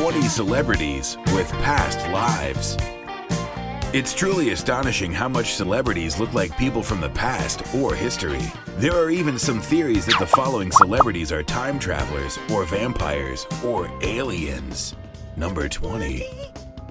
20 celebrities with past lives. It's truly astonishing how much celebrities look like people from the past or history. There are even some theories that the following celebrities are time travelers or vampires or aliens. Number 20.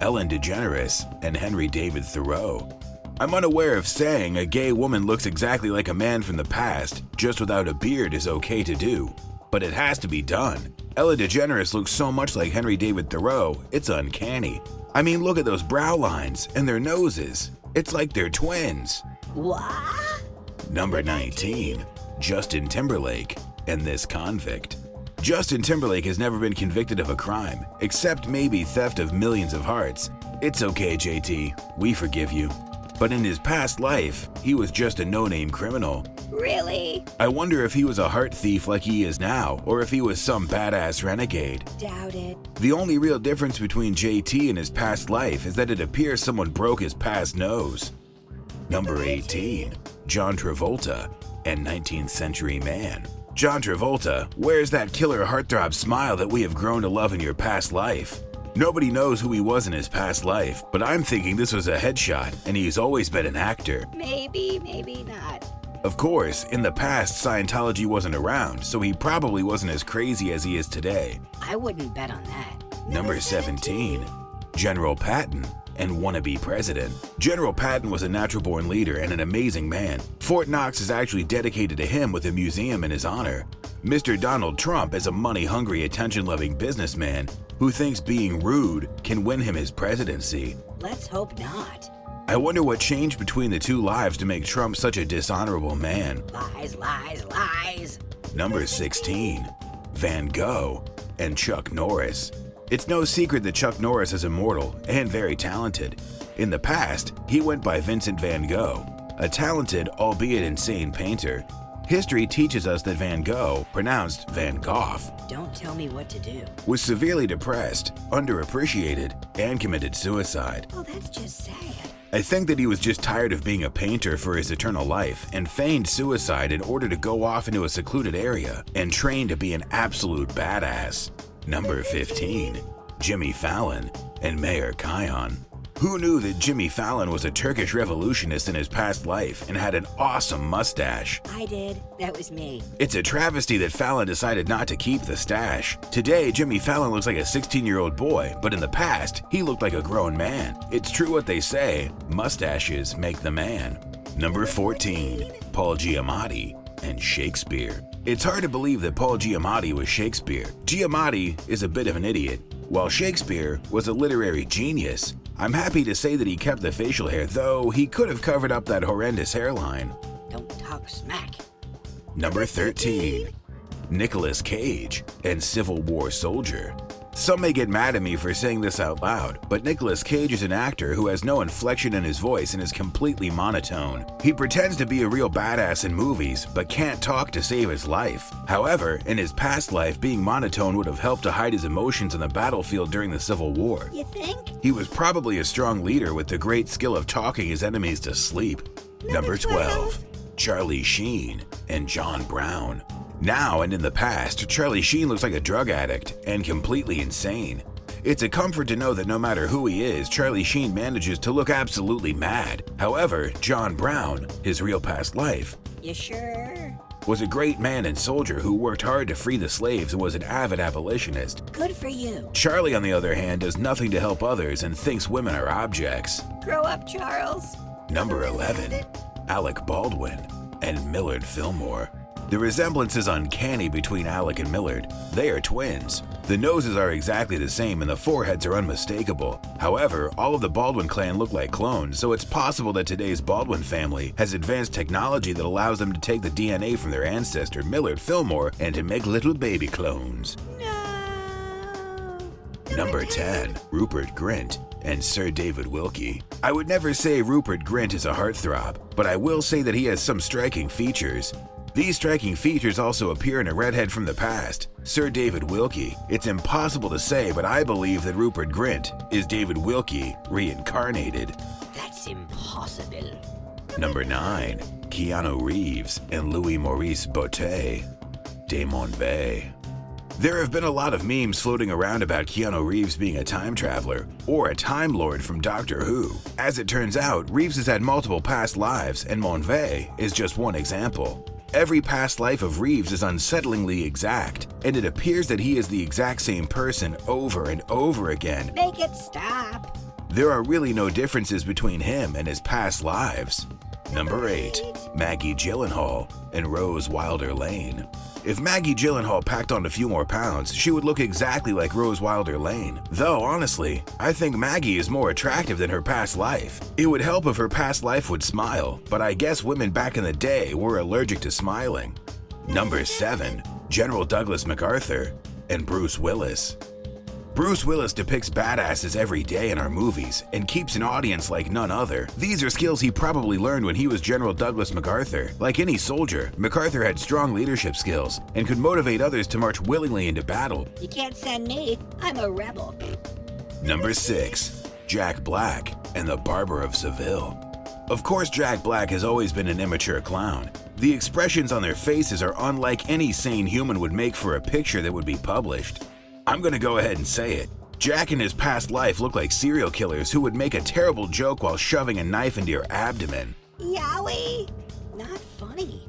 Ellen DeGeneres and Henry David Thoreau. I'm unaware if saying a gay woman looks exactly like a man from the past, just without a beard, is okay to do. But it has to be done. Ellen DeGeneres looks so much like Henry David Thoreau, it's uncanny. I mean, look at those brow lines and their noses. It's like they're twins. What? Number 19. Justin Timberlake and this convict. Justin Timberlake has never been convicted of a crime, except maybe theft of millions of hearts. It's okay, JT. We forgive you. But in his past life, he was just a no-name criminal. Really? I wonder if he was a heart thief like he is now, or if he was some badass renegade. Doubt it. The only real difference between JT and his past life is that it appears someone broke his past nose. Number 18. John Travolta and 19th Century Man. John Travolta, where's that killer heartthrob smile that we have grown to love in your past life? Nobody knows who he was in his past life, but I'm thinking this was a headshot and he's always been an actor. Maybe, maybe not. Of course, in the past, Scientology wasn't around, so he probably wasn't as crazy as he is today. I wouldn't bet on that. Number 17. General Patton and wannabe president. General Patton was a natural-born leader and an amazing man. Fort Knox is actually dedicated to him with a museum in his honor. Mr. Donald Trump is a money-hungry, attention-loving businessman who thinks being rude can win him his presidency. Let's hope not. I wonder what changed between the two lives to make Trump such a dishonorable man. Lies, lies, lies. Number 16. Van Gogh and Chuck Norris. It's no secret that Chuck Norris is immortal and very talented. In the past, he went by Vincent van Gogh, a talented, albeit insane painter. History teaches us that Van Gogh, pronounced Van Gogh, Don't tell me what to do. was severely depressed, underappreciated, and committed suicide. Oh, that's just sad. I think that he was just tired of being a painter for his eternal life and feigned suicide in order to go off into a secluded area and train to be an absolute badass. Number 15. Jimmy Fallon and Mayor Kiyon. Who knew that Jimmy Fallon was a Turkish revolutionist in his past life and had an awesome mustache? I did. That was me. It's a travesty that Fallon decided not to keep the stash. Today, Jimmy Fallon looks like a 16-year-old boy, but in the past, he looked like a grown man. It's true what they say, mustaches make the man. Number 14. Paul Giamatti and Shakespeare. It's hard to believe that Paul Giamatti was Shakespeare. Giamatti is a bit of an idiot, while Shakespeare was a literary genius. I'm happy to say that he kept the facial hair, though he could have covered up that horrendous hairline. Don't talk smack. Number 13. Nicolas Cage and Civil War Soldier. Some may get mad at me for saying this out loud, but Nicolas Cage is an actor who has no inflection in his voice and is completely monotone. He pretends to be a real badass in movies, but can't talk to save his life. However, in his past life, being monotone would have helped to hide his emotions on the battlefield during the Civil War. You think? He was probably a strong leader with the great skill of talking his enemies to sleep. Number 12. Charlie Sheen and John Brown. Now and in the past, Charlie Sheen looks like a drug addict and completely insane. It's a comfort to know that no matter who he is, Charlie Sheen manages to look absolutely mad. However, John Brown, his real past life, You sure? was a great man and soldier who worked hard to free the slaves and was an avid abolitionist. Good for you. Charlie, on the other hand, does nothing to help others and thinks women are objects. Grow up, Charles. Number 11. Alec Baldwin and Millard Fillmore. The resemblance is uncanny between Alec and Millard. They are twins. The noses are exactly the same and the foreheads are unmistakable. However, all of the Baldwin clan look like clones, so it's possible that today's Baldwin family has advanced technology that allows them to take the DNA from their ancestor Millard Fillmore and to make little baby clones. No. Number 10. Rupert Grint and Sir David Wilkie. I would never say Rupert Grint is a heartthrob, but I will say that he has some striking features. These striking features also appear in a redhead from the past, Sir David Wilkie. It's impossible to say, but I believe that Rupert Grint is David Wilkie reincarnated. That's impossible. Number 9. Keanu Reeves and Louis Maurice Bottet. Damon Bay. There have been a lot of memes floating around about Keanu Reeves being a time traveler or a Time Lord from Doctor Who. As it turns out, Reeves has had multiple past lives, and Monvey is just one example. Every past life of Reeves is unsettlingly exact, and it appears that he is the exact same person over and over again. Make it stop. There are really no differences between him and his past lives. Number 8. Maggie Gyllenhaal and Rose Wilder Lane. If Maggie Gyllenhaal packed on a few more pounds, she would look exactly like Rose Wilder Lane. Though, honestly, I think Maggie is more attractive than her past life. It would help if her past life would smile, but I guess women back in the day were allergic to smiling. Number 7. General Douglas MacArthur and Bruce Willis. Bruce Willis depicts badasses every day in our movies and keeps an audience like none other. These are skills he probably learned when he was General Douglas MacArthur. Like any soldier, MacArthur had strong leadership skills and could motivate others to march willingly into battle. You can't send me. I'm a rebel. Number 6. Jack Black and the Barber of Seville. Of course, Jack Black has always been an immature clown. The expressions on their faces are unlike any sane human would make for a picture that would be published. I'm gonna go ahead and say it. Jack in his past life looked like serial killers who would make a terrible joke while shoving a knife into your abdomen. Yowie. Not funny.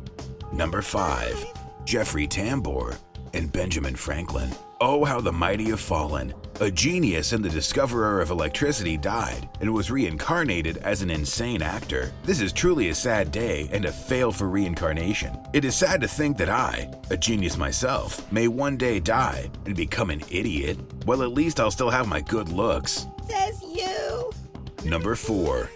Number 5. Jeffrey Tambor and Benjamin Franklin. Oh, how the mighty have fallen. A genius and the discoverer of electricity died and was reincarnated as an insane actor. This is truly a sad day and a fail for reincarnation. It is sad to think that I, a genius myself, may one day die and become an idiot. Well, at least I'll still have my good looks. Says you. Number 4.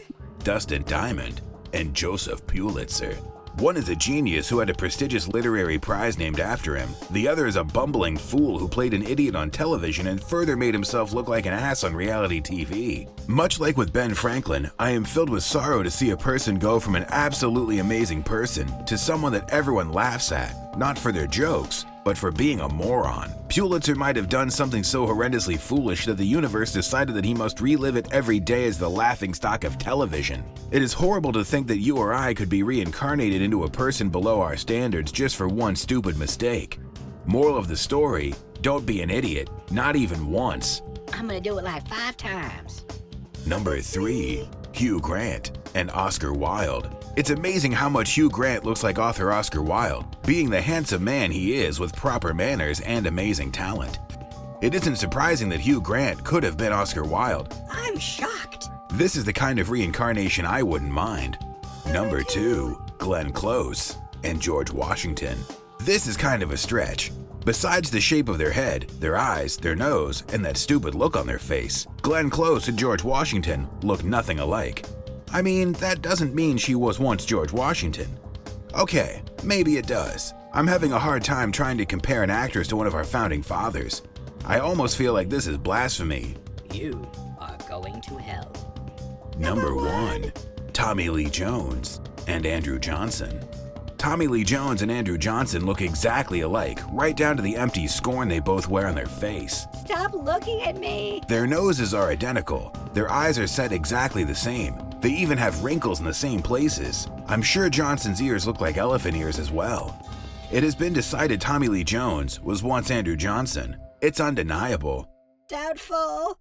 Dustin Diamond and Joseph Pulitzer. One is a genius who had a prestigious literary prize named after him. The other is a bumbling fool who played an idiot on television and further made himself look like an ass on reality TV. Much like with Ben Franklin, I am filled with sorrow to see a person go from an absolutely amazing person to someone that everyone laughs at, not for their jokes, but for being a moron. Pulitzer might have done something so horrendously foolish that the universe decided that he must relive it every day as the laughingstock of television. It is horrible to think that you or I could be reincarnated into a person below our standards just for one stupid mistake. Moral of the story, don't be an idiot, not even once. I'm gonna do it like 5 times. Number 3. Hugh Grant and Oscar Wilde. It's amazing how much Hugh Grant looks like author Oscar Wilde, being the handsome man he is with proper manners and amazing talent. It isn't surprising that Hugh Grant could have been Oscar Wilde. I'm shocked. This is the kind of reincarnation I wouldn't mind. Number 2. Glenn Close and George Washington. This is kind of a stretch. Besides the shape of their head, their eyes, their nose, and that stupid look on their face, Glenn Close and George Washington look nothing alike. I mean, that doesn't mean she was once George Washington. Okay, maybe it does. I'm having a hard time trying to compare an actress to one of our founding fathers. I almost feel like this is blasphemy. You are going to hell. Number 1. Tommy Lee Jones and Andrew Johnson. Tommy Lee Jones and Andrew Johnson look exactly alike, right down to the empty scorn they both wear on their face. Stop looking at me. Their noses are identical. Their eyes are set exactly the same. They even have wrinkles in the same places. I'm sure Johnson's ears look like elephant ears as well. It has been decided Tommy Lee Jones was once Andrew Johnson. It's undeniable. Doubtful.